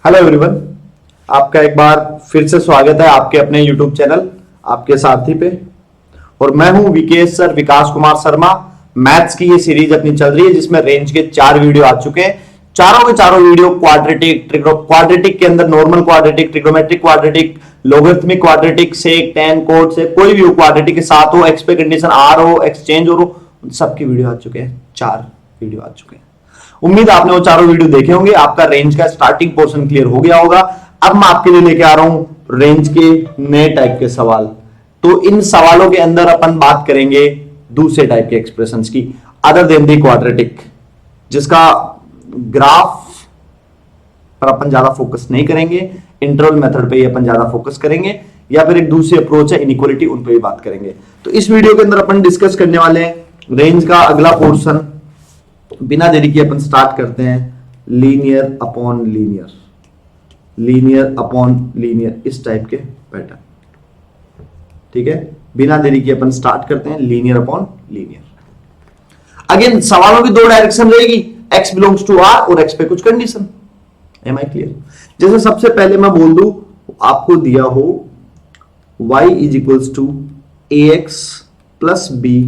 Hello everyone, आपका एक बार फिर से स्वागत है आपके अपने यूट्यूब चैनल आपके साथी पे। और मैं हूं विकेश सर, विकास कुमार शर्मा। मैथ्स की ये सीरीज अपनी चल रही है जिसमें रेंज के 4 वीडियो आ चुके हैं। चारों के चारों वीडियो क्वाड्रेटिक के अंदर normal quadratic, trigonometric quadratic, logarithmic quadratic, sec, tan, cot से कोई भी क्वाड्रेटिक के साथ हो, एक्स पे कंडीशन आर हो, एक्सचेंज हो, सबकी वीडियो आ चुके हैं। 4 वीडियो आ चुके हैं। उम्मीद आपने वो चारों वीडियो देखे होंगे। आपका रेंज का स्टार्टिंग पोर्शन क्लियर हो गया होगा। अब मैं आपके लिए लेके आ रहा हूं रेंज के नए टाइप के सवाल। तो इन सवालों के अंदर अपन बात करेंगे दूसरे टाइप के एक्सप्रेशंस की, अदर देन दी क्वाड्रेटिक, जिसका ग्राफ पर अपन ज्यादा फोकस नहीं करेंगे। इंटरवल मेथड पे ही अपन ज्यादा फोकस करेंगे, या फिर एक दूसरी अप्रोच है इनइक्वालिटी, उन पे भी बात करेंगे। तो इस वीडियो के अंदर अपन डिस्कस करने वाले हैं रेंज का अगला पोर्शन। बिना देरी के अपन स्टार्ट करते हैं linear upon linear, linear upon linear, इस टाइप के पैटर्न। ठीक है, बिना देरी के अपन स्टार्ट करते हैं लीनियर अपॉन लीनियर। अगेन सवालों की 2 डायरेक्शन रहेगी, x बिलोंग्स टू r और x पे कुछ कंडीशन। M I clear? जैसे सबसे पहले मैं बोल दूं, आपको दिया हो y is equals to ax plus B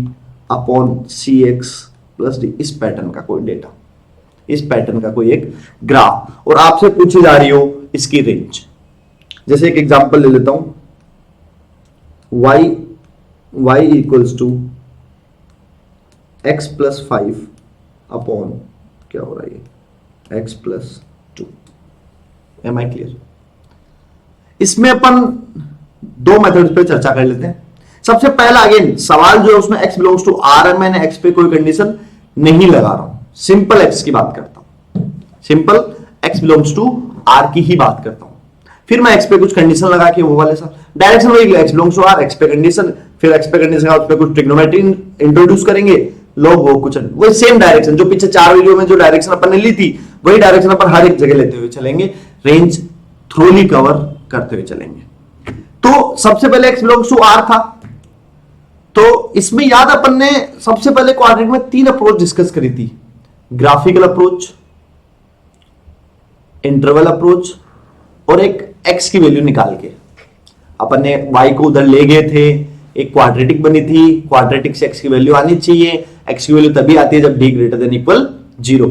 upon C X plus D, इस पैटर्न का कोई डेटा, इस पैटर्न का कोई एक ग्राफ, और आपसे पूछी जा रही हो इसकी रेंज। जैसे एक एग्जांपल ले लेता हूं, y equals to x plus 5 upon क्या हो रहा है x plus 2। Am I clear? इसमें अपन 2 मेथड्स पे चर्चा कर लेते हैं। सबसे पहला, अगेन सवाल जो है उसमें x बिलोंग्स टू r है, मैंने x पे कोई कंडीशन नहीं लगा रहा हूं, सिंपल x की बात करता हूं, simple x belongs to r की ही बात करता हूं। फिर मैं x पे कुछ कंडीशन लगा के वो वाले साथ डायरेक्शन वही, x belongs to r, x पे कंडीशन, फिर x पे कंडीशन उस पे कुछ ट्रिग्नोमेट्री इंट्रोड्यूस करेंगे लोग, वो कुछ वही सेम डायरेक्शन जो पीछे 4 वीडियो में जो डायरेक्शन अपन ने ली थी, वही डायरेक्शन अपन हर एक जगह लेते हुए चलेंगे, रेंज थ्रोली कवर करते हुए चलेंगे। तो सबसे पहले x बिलोंग्स टू r था, तो इसमें याद अपन ने सबसे पहले क्वाड्रेटिक में 3 अप्रोच डिस्कस करी थी, ग्राफिकल अप्रोच, इंटरवल अप्रोच, और एक x की वैल्यू निकाल के अपन ने y को उधर ले गए थे, एक क्वाड्रेटिक बनी थी, क्वाड्रेटिक से x की वैल्यू आनी चाहिए, x की वैल्यू तभी आती है जब d ग्रेटर देन इक्वल 0।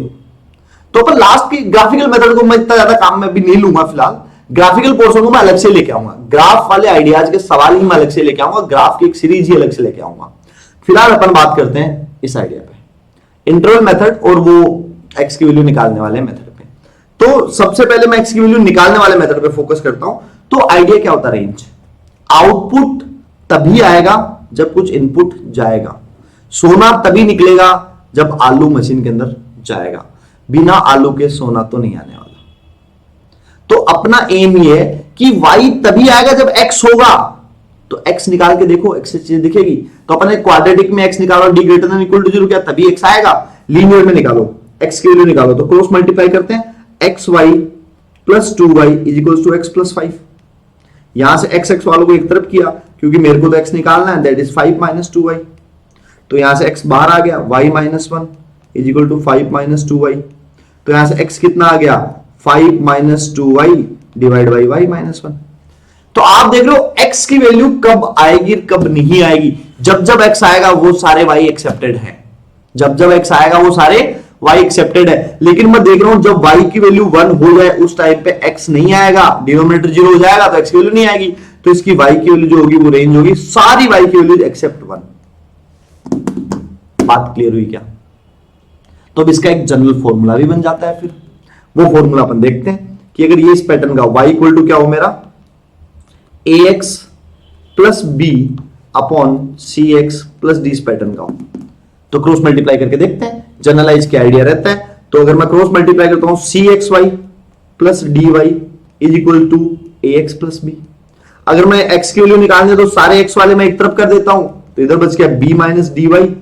तो अपन लास्ट की ग्राफिकल मेथड को मैं इतना ज्यादा काम में भी नहीं लूंगा फिलहाल, ग्राफिकल पोर्शन को मैं अलग से लेके आऊंगा, ग्राफ वाले आइडियाज के सवाल ही मैं अलग से लेके आऊंगा, ग्राफ की एक सीरीज ही अलग से लेके आऊंगा। फिलहाल अपन बात करते हैं इस आइडिया पे, इंटरवल मेथड और वो x की वैल्यू निकालने वाले मेथड पे। तो सबसे पहले मैं x की वैल्यू निकालने वाले मेथड पे फोकस करता हूं। तो आइडिया क्या होता है, रेंज आउटपुट तभी आएगा जब कुछ इनपुट जाएगा, सोना तभी निकलेगा जब आलू मशीन के अंदर जाएगा, बिना आलू के सोना तो नहीं आने वाला। तो अपना एम ये है कि y तभी आएगा जब x होगा, तो x निकाल के देखो, x से चीज दिखेगी। तो अपन क्वाड्रेटिक में x निकालो, d greater than equal to 0 क्या, तभी x आएगा। लीनियर में निकालो, x की वैल्यू निकालो, तो क्रॉस मल्टीप्लाई करते हैं, xy plus 2y is equal to x plus 5। यहां से x वालों को एक तरफ किया क्योंकि मेरे को तो x निकालना है, दैट इज 5 माइनस 2y। तो यहां से x बाहर आ गया, y minus 1 is equal to 5 minus 2y। तो यहां से x कितना आ गया, 5 minus 2y divide by y minus 1। तो आप देख रहे हो x की वैल्यू कब आएगी कब नहीं आएगी, जब जब x आएगा वो सारे y एक्सेप्टेड है, जब जब x आएगा वो सारे y एक्सेप्टेड है। लेकिन मैं देख रहा हूं जब y की वैल्यू 1 हो जाए उस टाइम पे x नहीं आएगा, डिनोमिनेटर 0 हो जाएगा, तो x की वैल्यू नहीं आएगी। तो इसकी y की वैल्यू जो होगी वो रेंज होगी सारी y की वैल्यू एक्सेप्ट 1। बात क्लियर हुई क्या? तो अब इसका एक जनरल फॉर्मूला भी बन जाता है। फिर वो फॉर्मूला अपन देखते हैं कि अगर ये इस पैटर्न का y इक्वल टू क्या हो मेरा, ax plus B upon C X plus D, इस पैटर्न का हो, तो क्रॉस मल्टीप्लाई करके देखते हैं, जनरलाइज क्या आइडिया रहता है। तो अगर मैं क्रॉस मल्टीप्लाई करता हूं, c x y plus d y is equal to a x plus b. अगर मैं x की वैल्यू निकालनी है तो सारे x वाले मैं एक तरफ कर देता हूं, तो इधर बच गया b minus d y,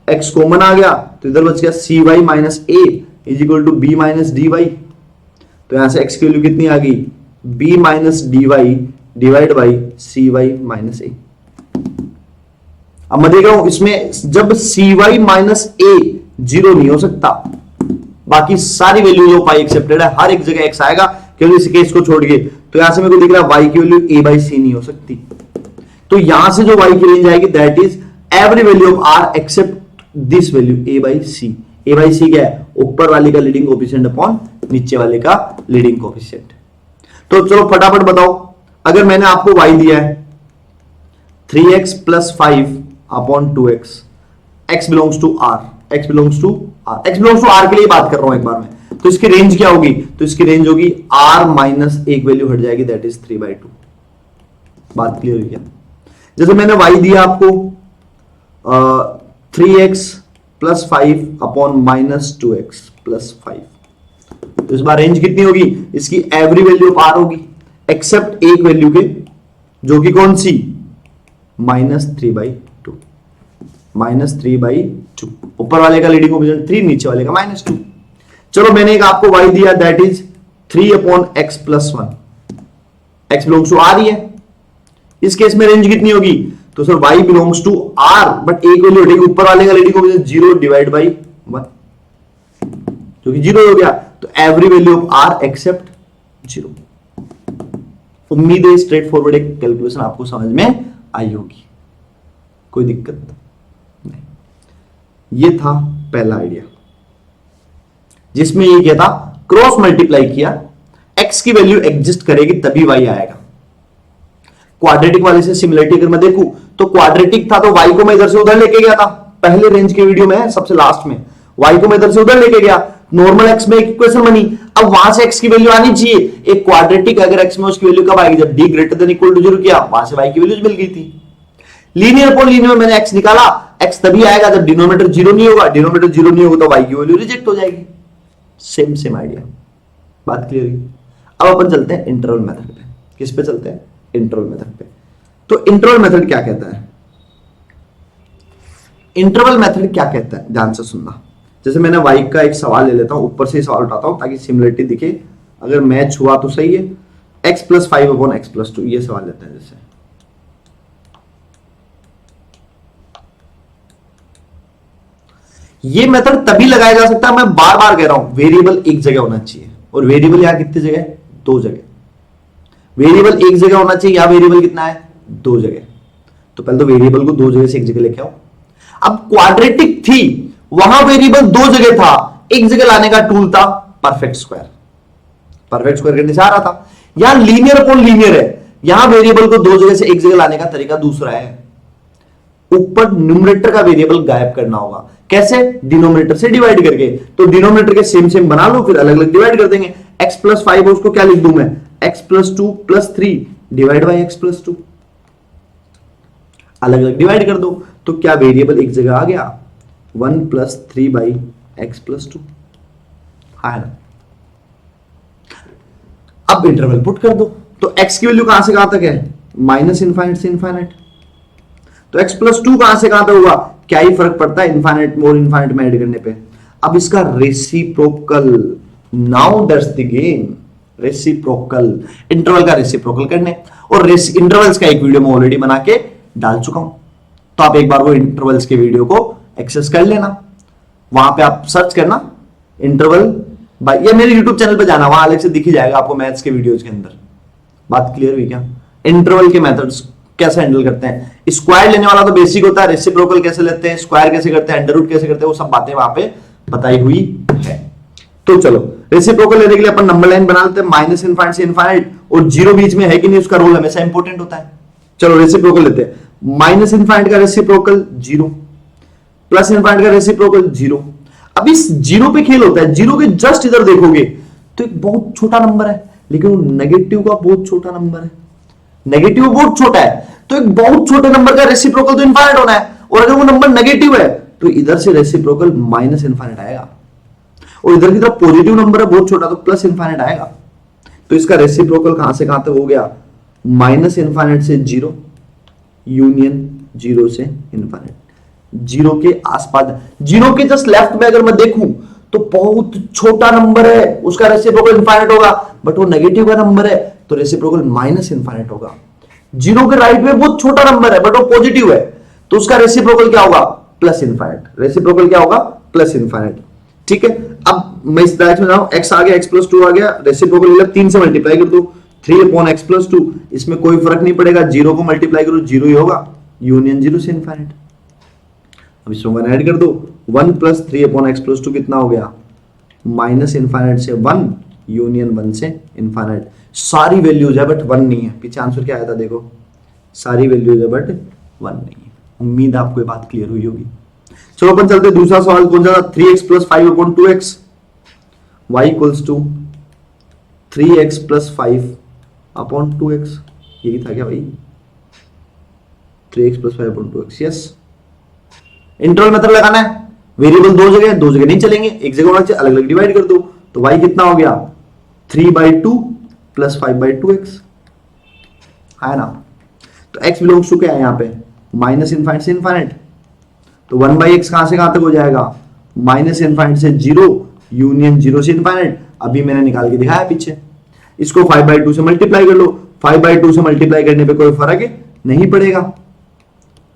x common आ गया तो इधर बच गया c y minus a is equal to b minus d y. तो यहां से x की वैल्यू कितनी आ गई, b minus d y divide by c y minus a. अब मैं देख रहा हूं इसमें जब सी वाई माइनस ए 0 नहीं हो सकता, बाकी सारी वैल्यू जो पाई एक्सेप्टेड है, हर एक जगह x आएगा केवल इस केस को छोड़ के। तो यहां से मेरे को दिख रहा है y की वैल्यू a बाई सी नहीं हो सकती, तो यहां से जो y की रेंज आएगी that is every value of r except this value a by c. a by c क्या है? ऊपर वाले का लीडिंग कोएफिशिएंट अपॉन नीचे वाले का लीडिंग कोएफिशिएंट। तो चलो फटाफट बताओ, अगर मैंने आपको y दिया है 3x plus 5 upon 2x, x belongs to r, x belongs to r, x belongs to r के लिए बात कर रहा हूं एक बार में, तो इसकी रेंज क्या होगी? तो इसकी रेंज होगी r माइनस एक वैल्यू हट जाएगी दैट इज 3/2। बात क्लियर हुई क्या? जैसे मैंने y दिया आपको 3x plus 5 upon minus 2x plus 5, तो इस बार रेंज कितनी होगी? इसकी एवरी वैल्यू ऑफ r होगी एक्सेप्ट एक वैल्यू के, जो कि कौन सी? -3/2, -3/2। ऊपर वाले का लीडिंग कोएफिशिएंट 3, नीचे वाले का -2। चलो मैंने एक आपको y दिया that is 3 upon x plus 1, x belongs to r ही है, इस केस में रेंज कितनी होगी? तो sir y belongs to r but एक वैल्यू हटेगी, ऊपर वाले का लीडिंग कोएफिशिएंट 0 डिवाइड बाई 1, जो कि 0 हो गया। तो every value of r except 0। उम्मीद है स्ट्रेट फॉरवर्ड एक कैलकुलेशन आपको समझ में आई होगी, कोई दिक्कत नहीं। ये था पहला आइडिया जिसमें ये क्या था? क्रॉस मल्टीप्लाई किया, x की वैल्यू एग्जिस्ट करेगी तभी y आएगा। क्वाड्रेटिक वाले से सिमिलरिटी अगर मैं देखूं तो क्वाड्रेटिक था तो y को मैं इधर से उधर लेके गया था, पहले रेंज के वीडियो में सबसे लास्ट में y को मैं इधर से उधर लेके गया, नॉर्मल x में एक इक्वेशन बनी। अब वहां से x की वैल्यू आनी चाहिए, एक क्वाड्रेटिक अगर x में उसकी वैल्यू कब आएगी? जब d greater than equal to 0 किया, वहां से y की वैल्यू मिल गई थी। लीनियर अपॉन लीनियर मैंने x निकाला, x तभी आएगा जब डिनोमिनेटर 0 नहीं होगा, डिनोमिनेटर 0 नहीं होगा तो y की वैल्यू रिजेक्ट हो जाएगी। सेम आइडिया, बात क्लियर हुई? अब अपन चलते हैं इंटरवल मेथड पे। किस पे चलते हैं? इंटरवल मेथड पे। तो इंटरवल मेथड क्या कहता है? इंटरवल मेथड क्या कहता है ध्यान से सुनना। जैसे मैंने y का एक सवाल ले लेता हूं, ऊपर से सवाल उठाता हूं ताकि सिमिलरिटी दिखे, अगर मैच हुआ तो सही है। x plus 5 upon x plus 2, ये सवाल लेते हैं। जैसे ये मेथड तभी लगाया जा सकता है, मैं बार बार कह रहा हूं, वेरिएबल एक जगह होना चाहिए, और वेरिएबल यहां कितनी जगह? 2 जगह। वेरिएबल एक जगह होना चाहिए, यहां वेरिएबल कितना है? 2 जगह। तो पहले तो वेरिएबल को 2 जगह से एक जगह लेके आओ। अब क्वाड्रेटिक थी, वहां वेरिएबल 2 जगह था, एक जगह लाने का टूल था परफेक्ट स्क्वायर। परफेक्ट स्क्वायर करने से आ रहा था। यहां लीनियर अपॉन लीनियर है, यहां वेरिएबल को 2 जगह से एक जगह लाने का तरीका दूसरा है। ऊपर न्यूमरेटर का वेरिएबल गायब करना होगा। कैसे? डिनोमिनेटर से डिवाइड करके। तो डिनोमिनेटर के सेम बना लो, फिर अलग अलग डिवाइड कर देंगे। x प्लस 5 उसको क्या लिख दूं मैं? x plus 2 plus 3 divide by x plus 2, अलग अलग डिवाइड कर दो। तो क्या वेरिएबल एक जगह आ गया? 1 प्लस 3 बाई x प्लस 2, है ना? अब इंटरवल पुट कर दो, तो x की वैल्यू कहां से कहां तक है? माइनस इनफाइनाइट से इनफाइनाइट। तो x प्लस 2 कहां से कहां तक होगा? क्या ही फर्क पड़ता है इनफाइनाइट मोर इनफाइनाइट में ऐड करने पे। अब इसका reciprocal, now that's the game. Reciprocal, interval का रेसिप्रोकल करने, और इंटरवल्स का एक वीडियो मैं ऑलरेडी बना के डाल चुका हूं, तो आप एक बार वो इंटरवल्स के वीडियो को एक्सेस कर लेना। वहां पे आप सर्च करना इंटरवल बाय, या मेरे यूट्यूब चैनल पे जाना, वहां अलग से दिख ही जाएगा आपको मैथ्स के वीडियोज के अंदर। बात क्लियर हुई क्या? इंटरवल के मेथड्स कैसे हैंडल करते हैं। स्क्वायर लेने वाला तो बेसिक होता है, रेसिप्रोकल कैसे लेते हैं, स्क्वायर कैसे करते हैं, अंडर रूट कैसे करते हैं, वो सब बातें वहां पे बताई हुई है। तो चलो रेसिप्रोकल लेने के लिए अपन नंबर लाइन बना लेते हैं, माइनस इनफाइनाइट से इनफाइनाइट, और 0 बीच में है कि नहीं उसका रोल हमेशा इंपॉर्टेंट होता है। चलो रेसिप्रोकल लेते हैं। माइनस इनफाइनाइट का रेसिप्रोकल 0, प्लस इनफाइनाइट का रेसिप्रोकल 0। अब इस 0 पे खेल होता है। 0 के जस्ट इधर देखोगे तो एक बहुत छोटा नंबर है, लेकिन वो नेगेटिव का बहुत छोटा नंबर है। नेगेटिव बहुत छोटा है, तो एक बहुत छोटे नंबर का रेसिप्रोकल तो इनफाइनाइट होना है, और अगर वो नंबर नेगेटिव है तो इधर से रेसिप्रोकल माइनस इनफाइनाइट आएगा, और इधर की तरफ पॉजिटिव नंबर है बहुत छोटा, तो प्लस इनफाइनाइट आएगा। तो इसका रेसिप्रोकल कहां से कहां तक हो गया? माइनस इनफाइनाइट से 0 यूनियन 0 से इनफाइनाइट। 0 के आसपास, 0 के जस्ट लेफ्ट में अगर मैं देखूं तो बहुत छोटा नंबर है, उसका रेसिप्रोकल इनफाइनाइट होगा, बट वो नेगेटिव का नंबर है तो रेसिप्रोकल माइनस इनफाइनाइट होगा। 0 के राइट में बहुत छोटा नंबर है बट वो पॉजिटिव है, तो उसका रेसिप्रोकल क्या होगा? Plus infinite. रेसिप्रोकल क्या होगा? Plus infinite. ठीक है, अब मैं इस डायरेक्शन में जाऊं, x आ गया, x प्लस 2 आ गया, रेसिप्रोकल ले 3 से मल्टीप्लाई कर दो, 3 अपॉन x प्लस 2, इसमें कोई फर्क नहीं पड़ेगा, 0 को मल्टीप्लाई करो 0 ही होगा, यूनियन 0 से इनफाइनाइट। अब इसमें 1 ऐड कर दो, 1 प्लस 3 अपॉन x प्लस 2 कितना हो गया, माइनस इनफाइनाइट से 1 यूनियन 1 से इनफाइनाइट। सारी वैल्यूज है बट 1 नहीं है। पीछे आंसर क्या आया था देखो, सारी वैल्यूज है बट 1 नहीं है। उम्मीद आपको ये बात क्लियर हुई होगी। चलो अपन चलते दूसरा सवाल, कौन सा था, 3x plus 5 upon 2x, y equals to 3x plus 5 upon 2x, यही था क्या भाई, 3x plus 5 upon 2x, yes. Interval method लगाना है, वेरिएबल दो जगह नहीं चलेंगे, एक जगह होना चाहिए, अलग अलग डिवाइड कर दो, तो y कितना हो गया 3/2 प्लस 5/2x, है ना। तो x बिलोंग्स टू क्या है यहाँ पे, माइनस इनफाइनाइट से इनफाइनाइट, तो 1/x कहां से कहां तक हो जाएगा, माइनस इनफाइनाइट से 0 यूनियन 0 से इनफाइनाइट। अभी मैंने निकाल के दिखाया पीछे, इसको 5/2 से मल्टीप्लाई कर लो, 5/2 से मल्टीप्लाई करने पे कोई फर्क नहीं पड़ेगा,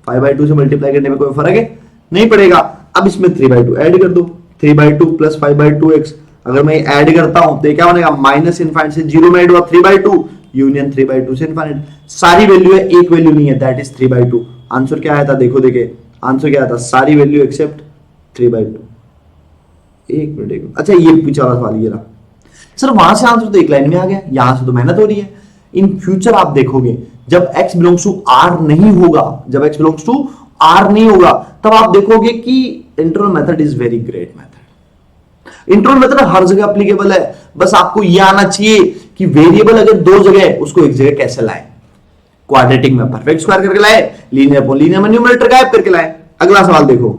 5/2 से मल्टीप्लाई करने पे कोई फर्क नहीं पड़ेगा। अब इसमें 3/2 ऐड कर दो, 3/2 प्लस 5/2x, अगर मैं ऐड करता हूं तो क्या बनेगा, माइनस इनफाइनाइट से 0 में ऐड हुआ 3/2 यूनियन 3/2 से इनफाइनाइट। सारी वैल्यू है, एक वैल्यू नहीं है, दैट इज 3/2। आंसर क्या आया था देखो, देखे आंसर क्या आया था, सारी वैल्यू एक्सेप्ट 3/2। एक मिनट, अच्छा ये पूछा वाला सवाल ये रहा सर, वहां से आंसर तो एक लाइन में आ गया, यहां से तो मेहनत हो रही है। इन फ्यूचर आप देखोगे जब x बिलोंग्स टू r नहीं होगा, जब x बिलोंग्स टू r नहीं होगा, तब आप देखोगे कि interval method is very great method. Interval method हर जगह एप्लीकेबल है, बस आपको यह आना चाहिए कि वेरिएबल अगर दो जगह है उसको एक जगह कैसे लाए। क्वाड्रेटिक में परफेक्ट स्क्वायर करके लाए, लीनियर अपॉन लीनियर में न्यूमरेटर गायब करके लाए। अगला सवाल देखो,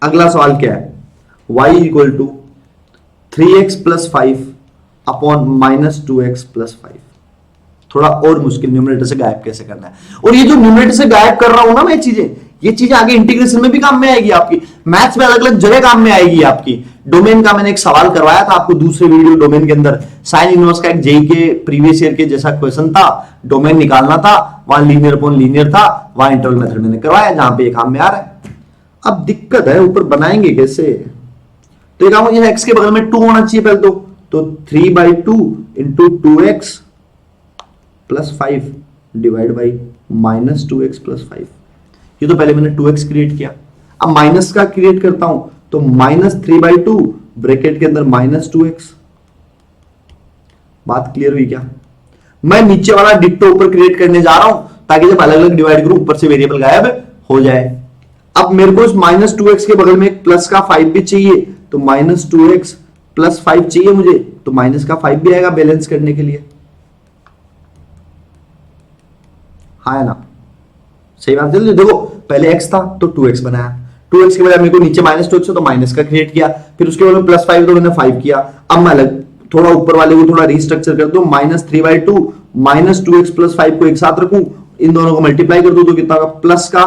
अगला सवाल क्या है, y equal to 3x plus 5 upon minus 2x plus 5। थोड़ा और मुश्किल, न्यूमरेटर से गायब कैसे करना है। और ये जो न्यूमरेटर से गायब कर रहा हूं ना मैं ये चीजें आगे इंटीग्रेशन में भी काम में आएगी, आपकी मैथ्स में अलग अलग जगह काम में आएगी आपकी। डोमेन का मैंने एक सवाल करवाया था आपको दूसरे वीडियो, डोमेन के अंदर साइन इनवर्स का एक जेई के प्रीवियस ईयर के जैसा क्वेश्चन था, डोमेन निकालना था, वहां लीनियर अपॉन लीनियर था, वहां इंटरवल मेथड मैंने करवाया जहां पे ये काम में आ रहा है। अब दिक्कत है ऊपर बनाएंगे कैसे, तो ये x के बगल में 2 होना चाहिए पहले तो 3/2 into 2x plus 5 divide by minus 2x plus 5। ये तो पहले मैंने 2x क्रिएट किया, अब माइनस का क्रिएट करता हूं तो माइनस 3/2 ब्रैकेट के अंदर माइनस 2x। बात क्लियर हुई क्या। मैं नीचे वाला डिट्टो ऊपर क्रिएट करने जा रहा हूं ताकि जब अलग अलग डिवाइड करूं ऊपर से वेरिएबल गायब हो जाए। अब मेरे को इस माइनस 2x के बगल में एक प्लस का 5 भी चाहिए, तो माइनस 2x प्लस 5 चाहिए मुझे, तो माइनस का 5 भी आएगा बैलेंस करने के लिए, हाँ ना, सही बात है। देखो पहले x था तो 2x बनाया, 2x के बजाय मेरे को नीचे माइनस 2x तो माइनस का क्रिएट किया, फिर उसके बाद में प्लस 5 तो मैंने 5 किया। अब मैं अलग थोड़ा ऊपर वाले को थोड़ा रिस्ट्रक्चर कर दूं, माइनस 3/2 माइनस 2x प्लस 5 को एक साथ रखूं, इन दोनों को मल्टीप्लाई कर दूं तो कितना होगा, प्लस का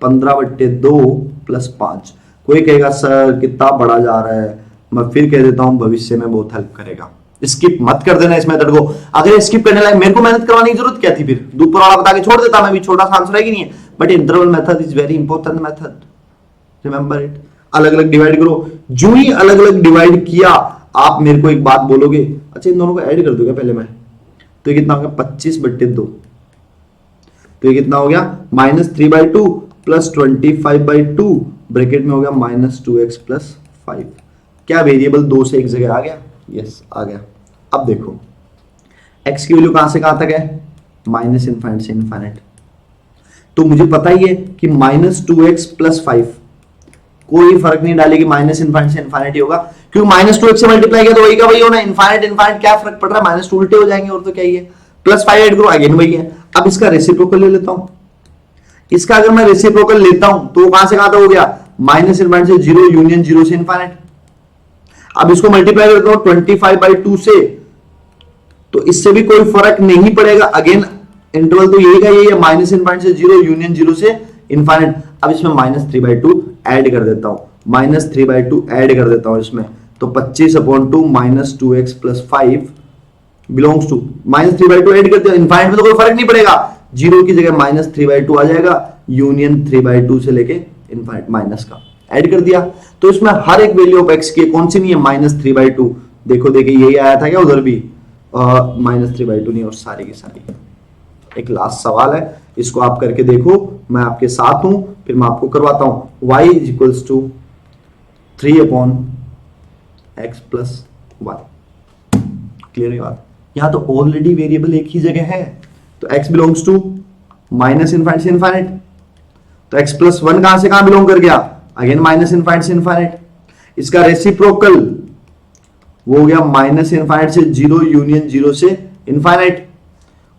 15/2 प्लस 5। कोई कहेगा सर कितना बड़ा जा रहा है, मैं फिर कह देता हूं भविष्य में बहुत हेल्प करेगा। स्किप मत कर देना इस मेथड को, अगर स्किप करने लगे मेरे को मेहनत करवाने की जरूरत क्या थी, फिर ऊपर वाला बता के छोड़ देता, मैं भी छोटा सा आंसर है कि नहीं है। But interval method is very important method, remember it. अलग अलग डिवाइड करो, जो ही अलग अलग डिवाइड किया आप मेरे को एक बात बोलोगे, अच्छा इन दोनों को ऐड कर दूंगा पहले मैं, तो ये कितना हो गया 25/2, तो ये कितना हो गया माइनस 3/2 प्लस 25/2 ब्रैकेट में हो गया माइनस 2x प्लस 5। क्या वेरिएबल 2 से एक जगह आ गया, यस आ गया। अब देखो x की वैल्यू कहां से कहां तक है, माइनस इनफाइनाइट से इनफाइनाइट, तो मुझे पता ही है कि माइनस 2x प्लस 5 कोई फर्क नहीं डालेगी, माइनस इनफाइनाइट से इनफाइनाइट ही होगा, क्योंकि माइनस 2x से मल्टीप्लाई किया तो वही का वही होना, इनफाइनाइट इनफाइनाइट क्या फर्क पड़ रहा है, माइनस 2 उल्टे हो जाएंगे और तो क्या ही है, प्लस 5 ऐड करो अगेन वही है। अब इसका रेसिप्रोकल ले लेता हूं, इसका अगर मैं रेसिप्रोकल लेता हूं तो कहां से कहां तक हो गया, माइनस इनफाइनाइट से 0 यूनियन 0 से इनफाइनाइट। अब इसको मल्टीप्लाई करता हूं 25/2 से, तो इससे भी कोई फर्क नहीं पड़ेगा, अगेन इंटरवल तो यही का यही है, माइनस इनफाइनाइट से 0 यूनियन 0 से इनफाइनाइट। अब इसमें माइनस 3/2 ऐड कर देता हूं, माइनस 3/2 ऐड कर देता हूं इसमें, तो 25/2 minus 2x plus 5 belongs to minus 3/2 add कर दिया, इनफाइनाइट में तो कोई फर्क नहीं पड़ेगा, 0 की जगह माइनस 3/2 आ जाएगा, यूनियन 3/2 से लेके इनफाइनाइट माइनस का ऐड कर दिया। तो इसमें हर एक वैल्यू ऑफ एक्स की कौन सी नहीं है, -3/2। देखो देखिए यही आया था क्या उधर भी, -3/2 नहीं, और सारी की सारी। एक लास्ट सवाल है, इसको आप करके देखो, मैं आपके साथ हूं, फिर मैं आपको करवाता हूं। y = 3/x + 1। क्लियर है बात? यहां तो ऑलरेडी वेरिएबल एक ही जगह है, तो x बिलोंग्स टू -∞ से इनफाइनाइट, तो x + 1 कहां से कहां बिलोंग कर गया, अगेन -∞ से इनफाइनाइट। इसका रेसिप्रोकल वो हो गया -∞ से 0 यूनियन 0 से इनफाइनाइट,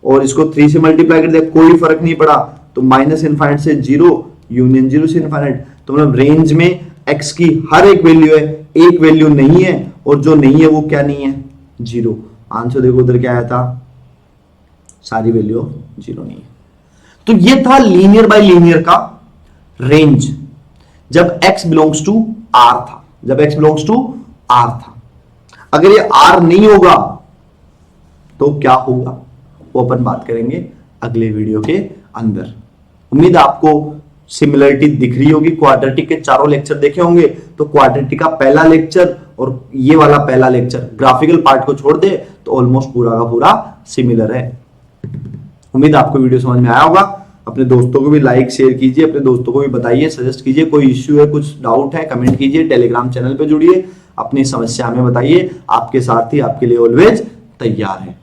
और इसको 3 से मल्टीप्लाई कर दिया, कोई फर्क नहीं पड़ा, तो -∞ से 0 यूनियन 0 से इनफाइनाइट। तो मतलब रेंज में x की हर एक वैल्यू है, एक वैल्यू नहीं है, और जो नहीं है वो क्या नहीं है, 0। आंसर देखो उधर क्या आया था, सारी वैल्यू 0 नहीं है। तो ये था लीनियर बाय लीनियर का रेंज जब x बिलोंग्स टू R था, जब x बिलोंग्स टू R था। अगर ये R नहीं होगा तो क्या होगा, वो अपन बात करेंगे अगले वीडियो के अंदर। उम्मीद आपको सिमिलरिटी दिख रही होगी। क्वाड्रेटिक के चारों लेक्चर देखे होंगे, तो क्वाड्रेटिक का पहला लेक्चर और ये वाला पहला लेक्चर, ग्राफिकल पार्ट को छोड़ दे तो ऑलमोस्ट पूरा का पूरा सिमिलर है। उम्मीद आपको वीडियो समझ में आया होगा। अपने दोस्तों को भी लाइक शेयर कीजिए, अपने दोस्तों को भी बताइए, सजेस्ट कीजिए। कोई इश्यू है, कुछ डाउट है, कमेंट कीजिए। टेलीग्राम चैनल पे जुड़िए, अपनी समस्या हमें बताइए। आपके साथ ही आपके लिए ऑलवेज तैयार है।